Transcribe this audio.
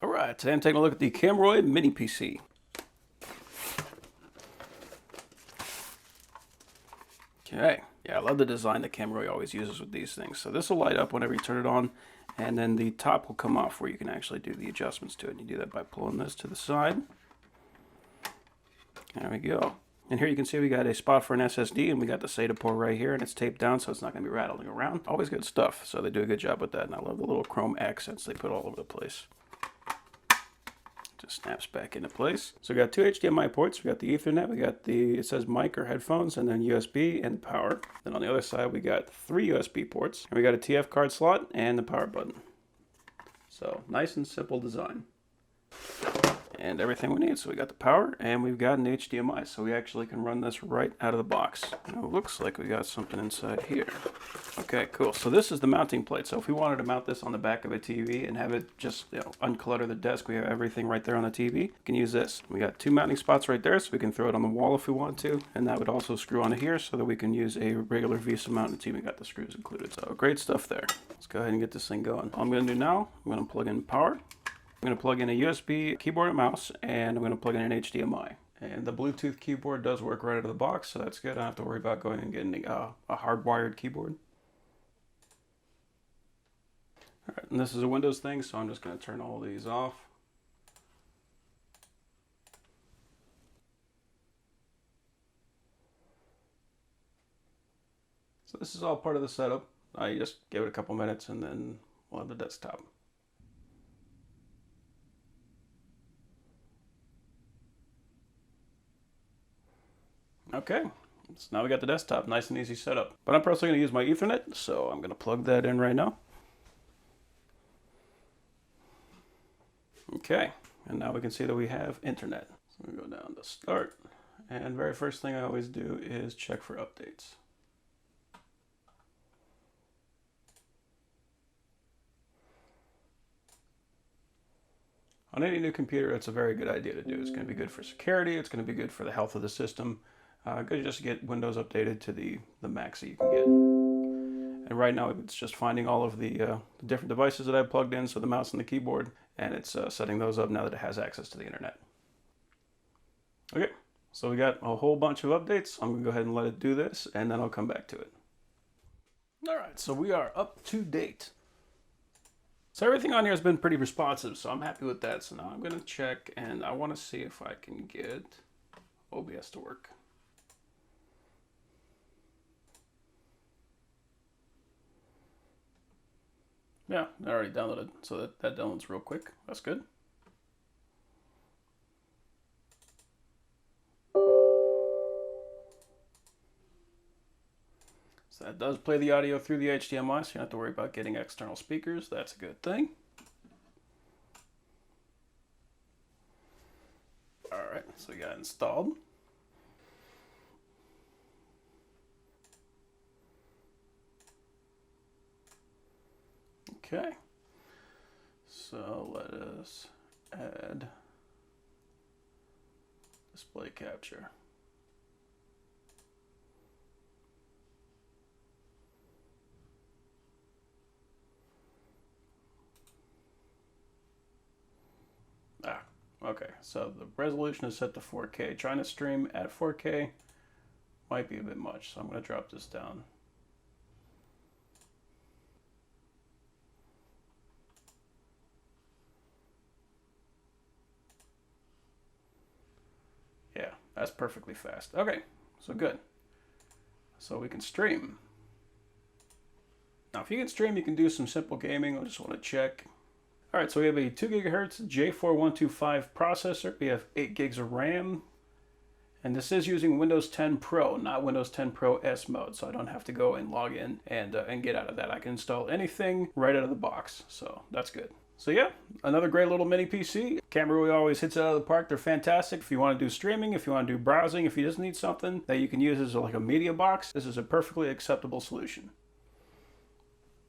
All right, today I'm taking a look at the KAMRUI mini PC. Okay, yeah, I love the design that KAMRUI always uses with these things. So this will light up whenever you turn it on, and then the top will come off where you can actually do the adjustments to it. And you do that by pulling this to the side. There we go. And here you can see we got a spot for an SSD, and we got the SATA port right here, and it's taped down so it's not going to be rattling around. Always good stuff, so they do a good job with that, and I love the little chrome accents they put all over the place. Just snaps back into place. So we got two HDMI ports. We got the Ethernet, we got the, it says mic or headphones, and then USB and power. Then on the other side, we got three USB ports, and we got a TF card slot and the power button. So nice and simple design. And everything we need. So we got the power and we've got an HDMI. So we actually can run this right out of the box. And it looks like we got something inside here. Okay, cool. So this is the mounting plate. So if we wanted to mount this on the back of a TV and have it just, unclutter the desk, we have everything right there on the TV. We can use this. We got two mounting spots right there, so we can throw it on the wall if we want to. And that would also screw onto here so that we can use a regular VESA mount. It's even got the screws included. So great stuff there. Let's go ahead and get this thing going. All I'm going to do now, I'm going to plug in power. I'm going to plug in a USB keyboard and mouse, and I'm going to plug in an HDMI. And the Bluetooth keyboard does work right out of the box, so that's good. I don't have to worry about going and getting a hardwired keyboard. All right, and this is a Windows thing, so I'm just going to turn all these off. So this is all part of the setup. I just give it a couple minutes, and then we'll have the desktop. Okay, so now we got the desktop, nice and easy setup. But I'm personally going to use my Ethernet, so I'm going to plug that in right now. Okay, and now we can see that we have internet. So we go down to start, and very first thing I always do is check for updates. On any new computer, it's a very good idea to do. It's going to be good for security, it's going to be good for the health of the system. Good just to get Windows updated to the max that you can get. And right now it's just finding all of the different devices that I've plugged in, so the mouse and the keyboard, and it's setting those up now that it has access to the internet. Okay, so we got a whole bunch of updates. I'm going to go ahead and let it do this, and then I'll come back to it. Alright, so we are up to date. So everything on here has been pretty responsive, so I'm happy with that. So now I'm going to check, and I want to see if I can get OBS to work. Yeah, I already downloaded, so that downloads real quick. That's good. So that does play the audio through the HDMI, so you don't have to worry about getting external speakers. That's a good thing. All right, so we got it installed. Okay, so let us add display capture. Okay, so the resolution is set to 4K. Trying to stream at 4K might be a bit much, so I'm going to drop this down. Yeah, that's perfectly fast. Okay, so good. So we can stream. Now, if you can stream, you can do some simple gaming. I just want to check. All right, so we have a 2 gigahertz J4125 processor. We have 8 gigs of RAM. And this is using Windows 10 Pro, not Windows 10 Pro S mode. So I don't have to go and log in and get out of that. I can install anything right out of the box. So that's good. So yeah, another great little mini PC. KAMRUI always hits it out of the park. They're fantastic. If you want to do streaming, if you want to do browsing, if you just need something that you can use as like a media box, this is a perfectly acceptable solution.